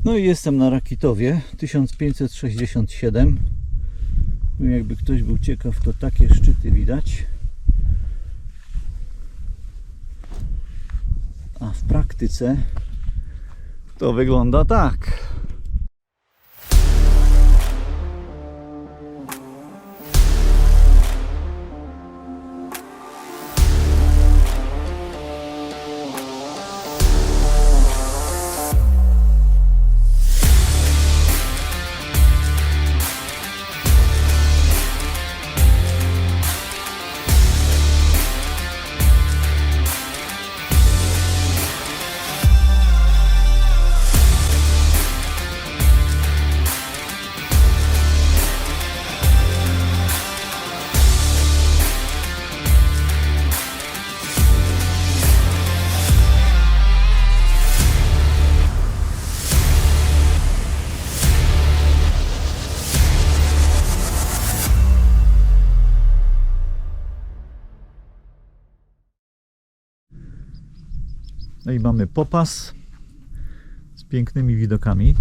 No i jestem na Rakitowie 1567. No jakby ktoś był ciekaw, to takie szczyty widać. A w praktyce to wygląda tak. No i mamy popas z pięknymi widokami.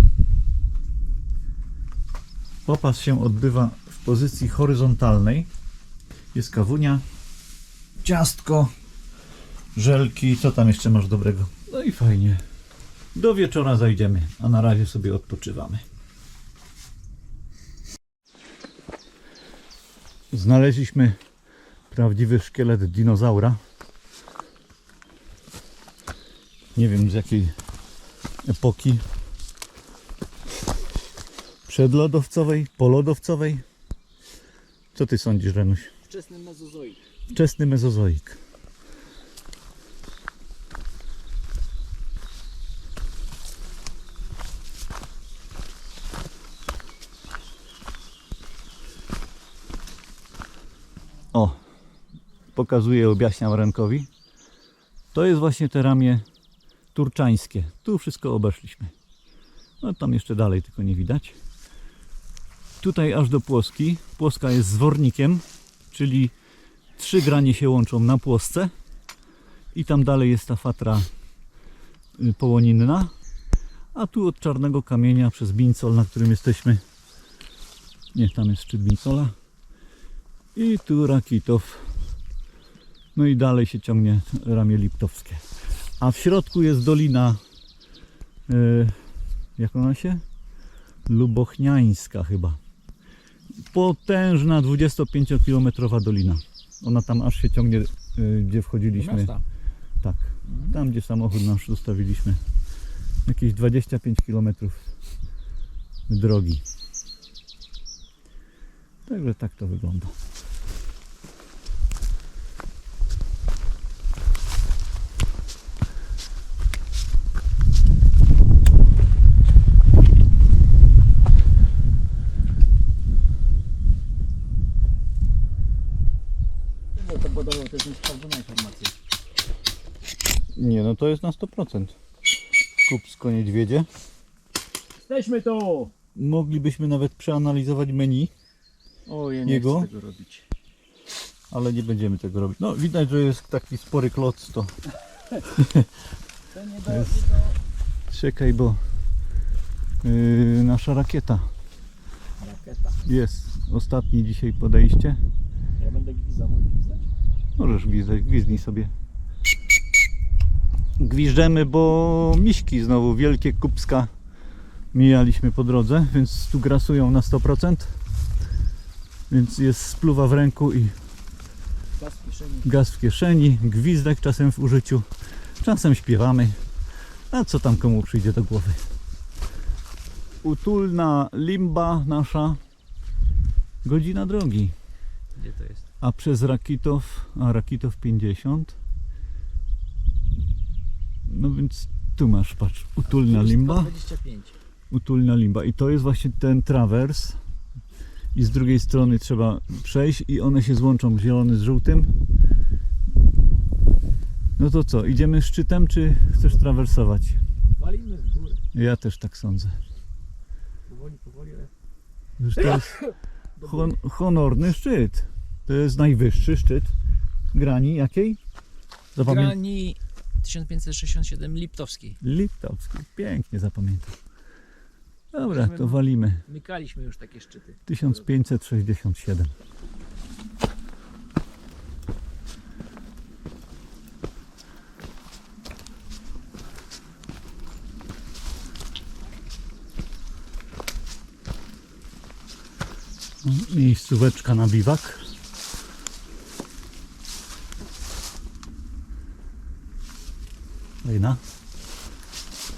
Popas się odbywa w pozycji horyzontalnej. Jest kawunia, ciastko, żelki. Co tam jeszcze masz dobrego? No i fajnie. Do wieczora zajdziemy, a na razie sobie odpoczywamy. Znaleźliśmy prawdziwy szkielet dinozaura. Nie wiem z jakiej epoki. Przedlodowcowej, polodowcowej. Co ty sądzisz, Renuś? Wczesny mezozoik. Wczesny mezozoik. O, pokazuję, objaśniam Renkowi. To jest właśnie te ramię turczańskie. Tu wszystko obeszliśmy. No tam jeszcze dalej, tylko nie widać. Tutaj aż do Płoski. Płoska jest zwornikiem, czyli 3 granie się łączą na Płosce. I tam dalej jest ta fatra połoninna. A tu od Czarnego Kamienia przez Bińcol, na którym jesteśmy. Nie, tam jest szczyt Bińcola. I tu Rakitów. No i dalej się ciągnie ramię liptowskie. A w środku jest dolina, jak ona się? Lubochniańska chyba. Potężna 25-kilometrowa dolina. Ona tam aż się ciągnie, gdzie wchodziliśmy. Tak, tam gdzie samochód nasz zostawiliśmy. Jakieś 25 km drogi. Także tak to wygląda. To podobno to jest niesprawdzona informacja. Nie, no to jest na 100%. Kupsko niedźwiedzie. Jesteśmy tu! Moglibyśmy nawet przeanalizować menu, O, ja nie Jego? chcę tego robić. ale nie będziemy tego robić. No widać, że jest taki spory kloc, to To nie do... jest... Czekaj, bo nasza rakieta Rakieta. jest. Ostatnie dzisiaj podejście. Ja będę gwizdał, mój gwizdać? Możesz gwizdać, gwizdnij sobie. Gwiżdżemy, bo miśki znowu wielkie Kupska mijaliśmy po drodze, więc tu grasują na 100%. Więc jest spluwa w ręku i Gaz w kieszeni. gaz w kieszeni, gwizdek czasem w użyciu, czasem śpiewamy, a co tam komu przyjdzie do głowy. Utulna Limba nasza, godzina drogi, Gdzie to jest? a przez Rakitów, a Rakitów 50, no więc tu masz, patrz, Utulna Limba, 125. Utulna Limba i to jest właśnie ten trawers i z drugiej strony trzeba przejść i one się złączą, zielony z żółtym. No to co, idziemy szczytem, czy chcesz trawersować? Walimy w górę. Ja też tak sądzę. Powoli, ale... Już to jest honorny szczyt. To jest najwyższy szczyt grani jakiej? Grani 1567 Liptowskiej. Liptowski. Pięknie zapamiętam. Dobra, to walimy. Mykaliśmy już takie szczyty. 1567. Miejscóweczka na biwak. Fajna.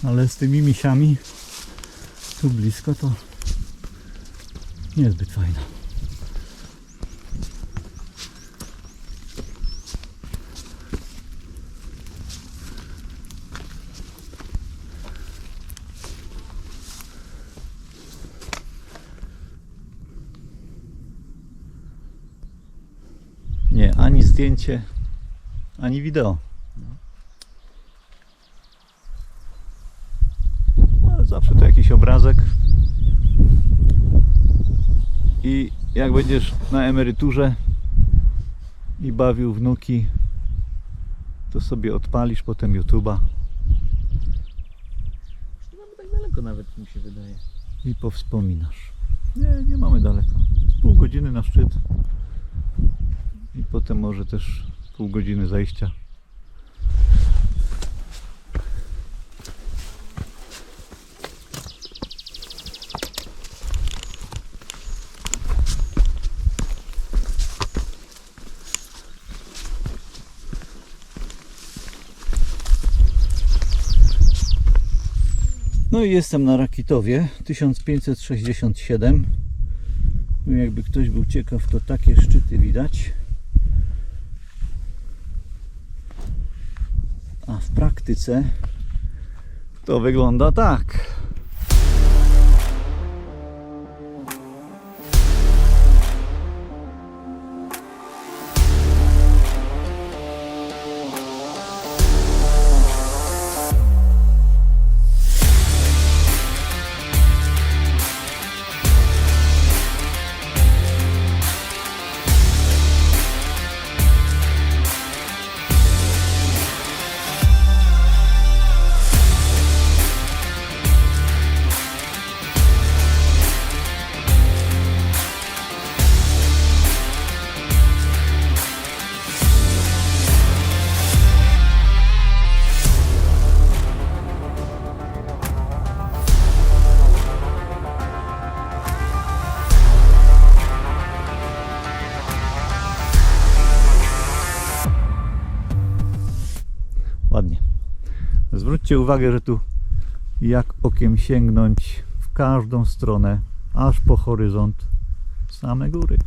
Ale z tymi misiami tu blisko to niezbyt fajna. Nie, ani zdjęcie, ani wideo. Ale zawsze to jakiś obrazek. I jak będziesz na emeryturze i bawił wnuki, to sobie odpalisz potem YouTube'a Nie mamy tak daleko nawet, mi się wydaje. i powspominasz. Nie, nie mamy daleko. Z pół godziny na szczyt. I potem może też pół godziny zajścia. No i jestem na Rakitowie 1567. No jakby ktoś był ciekaw, to takie szczyty widać. A w praktyce to wygląda tak. Ładnie. Zwróćcie uwagę, że tu jak okiem sięgnąć w każdą stronę, aż po horyzont, same góry.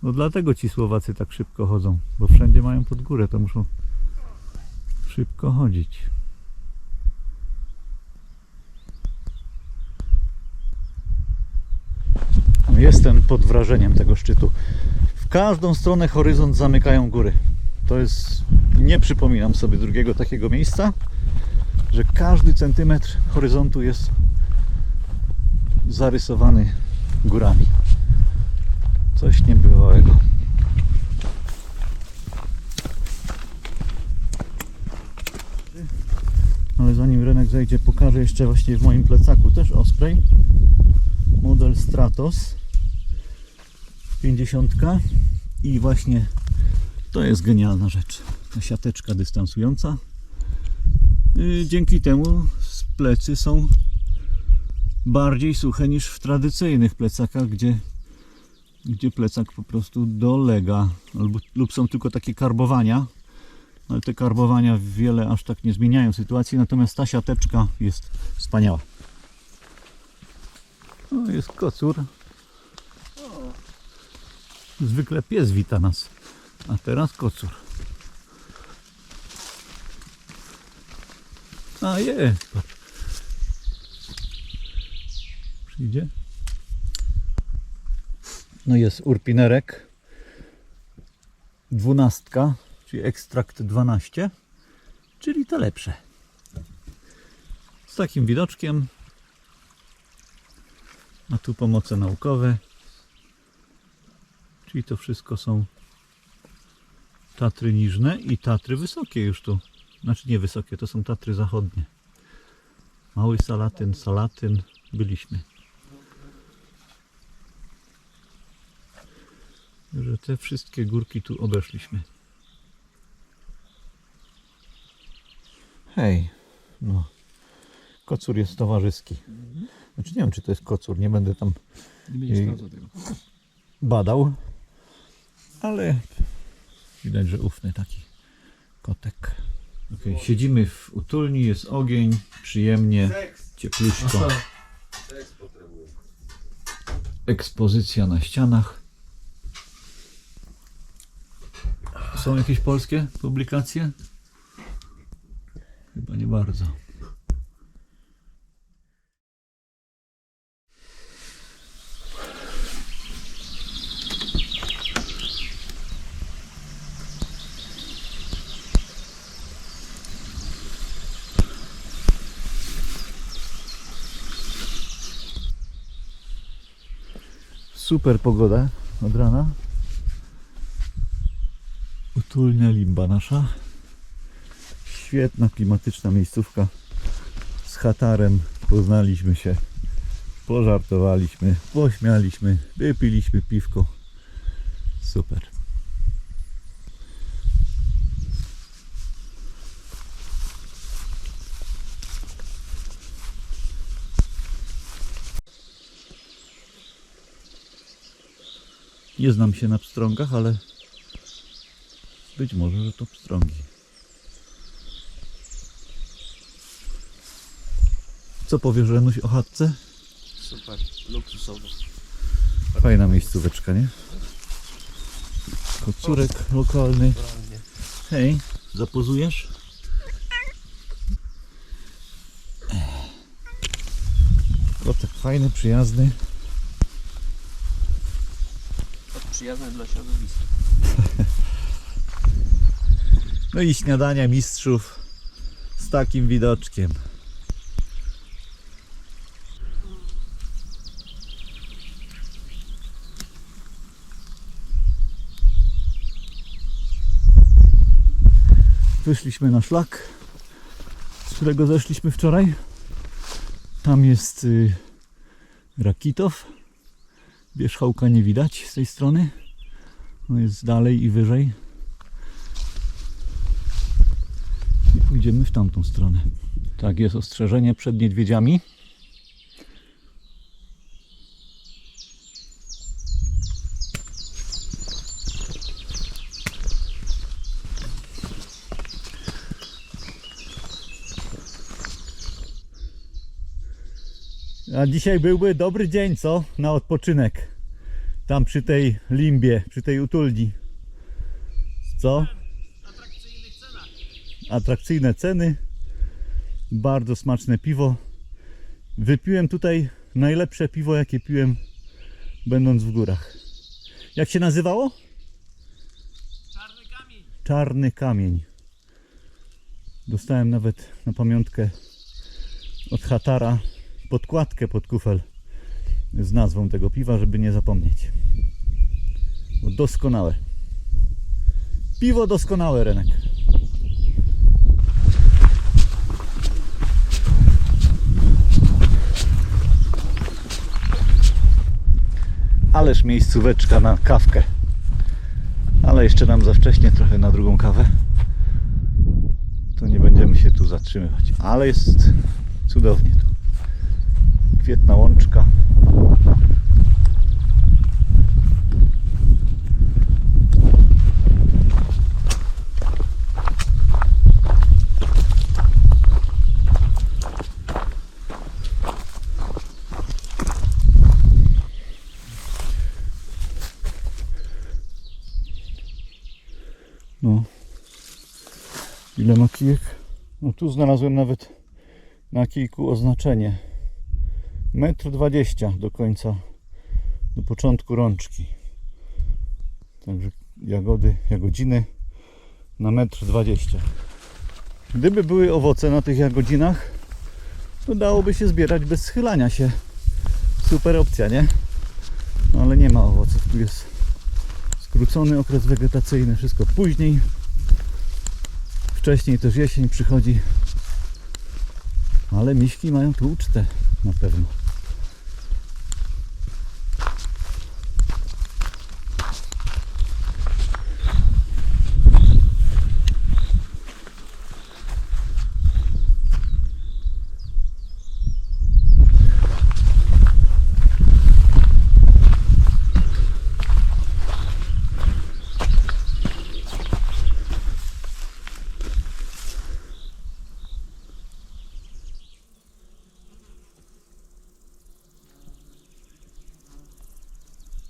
No dlatego ci Słowacy tak szybko chodzą, bo wszędzie mają pod górę, to muszą szybko chodzić. Jestem pod wrażeniem tego szczytu. W każdą stronę horyzont zamykają góry. To jest, nie przypominam sobie drugiego takiego miejsca, że każdy centymetr horyzontu jest zarysowany górami. Coś niebywałego. Ale zanim Renek zejdzie, pokażę jeszcze właśnie w moim plecaku też Osprey. Model Stratos 50 i właśnie to jest genialna rzecz. Ta siateczka dystansująca. Dzięki temu plecy są bardziej suche niż w tradycyjnych plecakach, gdzie plecak po prostu dolega lub są tylko takie karbowania, ale te karbowania wiele aż tak nie zmieniają sytuacji, natomiast ta siateczka jest wspaniała. O, jest kocur. Zwykle pies wita nas, a teraz kocur. A jest, patrz. Przyjdzie. No jest urpinerek. 12, czyli ekstrakt 12, czyli te lepsze. Z takim widoczkiem. A tu pomoce naukowe. Czyli to wszystko są Tatry niżne i Tatry wysokie już tu. Znaczy nie wysokie, to są Tatry zachodnie. Mały Salatyn byliśmy. Że te wszystkie górki tu obeszliśmy. Hej, no. Kocur jest towarzyski. Znaczy nie wiem, czy to jest kocur, nie będę tam Nie będziesz sprawdzał tego. badał, ale widać, że ufny taki kotek. Okay, siedzimy w utulni, jest ogień, przyjemnie, ciepluśko. Ekspozycja na ścianach. Są jakieś polskie publikacje? Chyba nie bardzo. Super pogoda od rana. Utulnia Limba nasza. Świetna, klimatyczna miejscówka. Z chatarem poznaliśmy się, pożartowaliśmy, pośmialiśmy, wypiliśmy piwko. Super. Nie znam się na pstrągach, ale być może, że to pstrągi. Co powiesz, Renuś, o chatce? Super, luksusowo. Fajna miejscóweczka, nie? Kocurek lokalny. Hej, zapozujesz? Kotek fajny, przyjazny. Przyjazne dla środowiska. No i śniadania mistrzów z takim widoczkiem. Wyszliśmy na szlak, z którego zeszliśmy wczoraj. Tam jest Rakitow. Wierzchołka nie widać z tej strony. No jest dalej i wyżej. I pójdziemy w tamtą stronę. Tak, jest ostrzeżenie przed niedźwiedziami. A dzisiaj byłby dobry dzień, co? Na odpoczynek. Tam przy tej limbie, przy tej utulni. Co? Atrakcyjne ceny. Bardzo smaczne piwo. Wypiłem tutaj najlepsze piwo, jakie piłem, będąc w górach. Jak się nazywało? Czarny kamień. Czarny kamień. Dostałem nawet na pamiątkę od chatara podkładkę pod kufel z nazwą tego piwa, żeby nie zapomnieć. Bo doskonałe. Piwo doskonałe, Renek. Ależ miejscóweczka na kawkę. Ale jeszcze nam za wcześnie trochę na drugą kawę. To nie będziemy się tu zatrzymywać. Ale jest cudownie tu. Kwietna łączka. No. Ile ma kijek? No tu znalazłem nawet na kijku oznaczenie. 1,20 m do końca, do początku rączki. Także jagodziny na 1,20 m. Gdyby były owoce na tych jagodzinach, to dałoby się zbierać bez schylania się. Super opcja, nie? No ale nie ma owoców. Tu jest skrócony okres wegetacyjny, wszystko później. Wcześniej też jesień przychodzi. Ale miśki mają tu ucztę na pewno.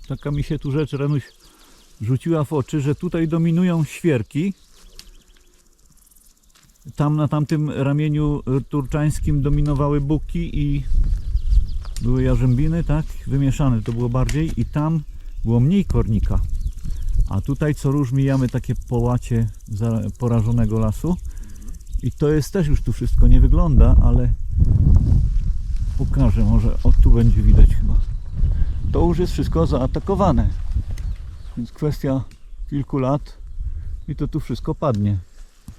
Taka mi się tu rzecz, Renuś, rzuciła w oczy, że tutaj dominują świerki. Tam na tamtym ramieniu turczańskim dominowały buki i były jarzębiny, tak? Wymieszane to było bardziej i tam było mniej kornika. A tutaj co róż mijamy takie połacie porażonego lasu. I to jest też już tu wszystko nie wygląda, ale pokażę, może o tu będzie widać chyba. To już jest wszystko zaatakowane. Więc kwestia kilku lat i to tu wszystko padnie.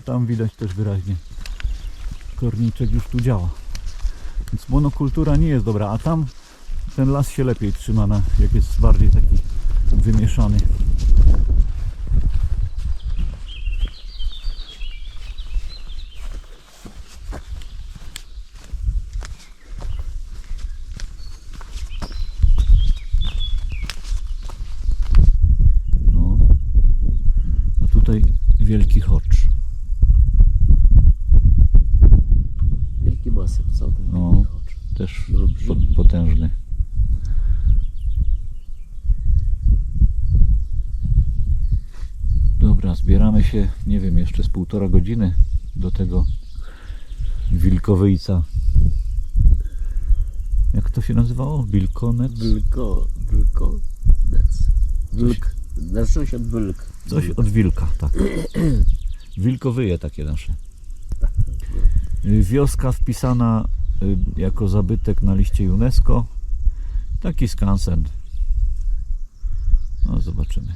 Tam widać też wyraźnie. Korniczek już tu działa. Więc monokultura nie jest dobra, a tam ten las się lepiej trzyma, jak jest bardziej taki wymieszany. No. A tutaj wielki chocz. Wielki masyw, co ten No. wielki chocz? Też Olbrzymi. potężny. Dobra, zbieramy się, nie wiem, jeszcze z 1,5 godziny do tego wilkowyjca. Jak to się nazywało? Wilkonec? Wilkonec. Wilk. Zaczął się od wilk. Coś od wilka, tak. Wilkowyje takie nasze. Wioska wpisana jako zabytek na liście UNESCO. Taki skansen. No zobaczymy.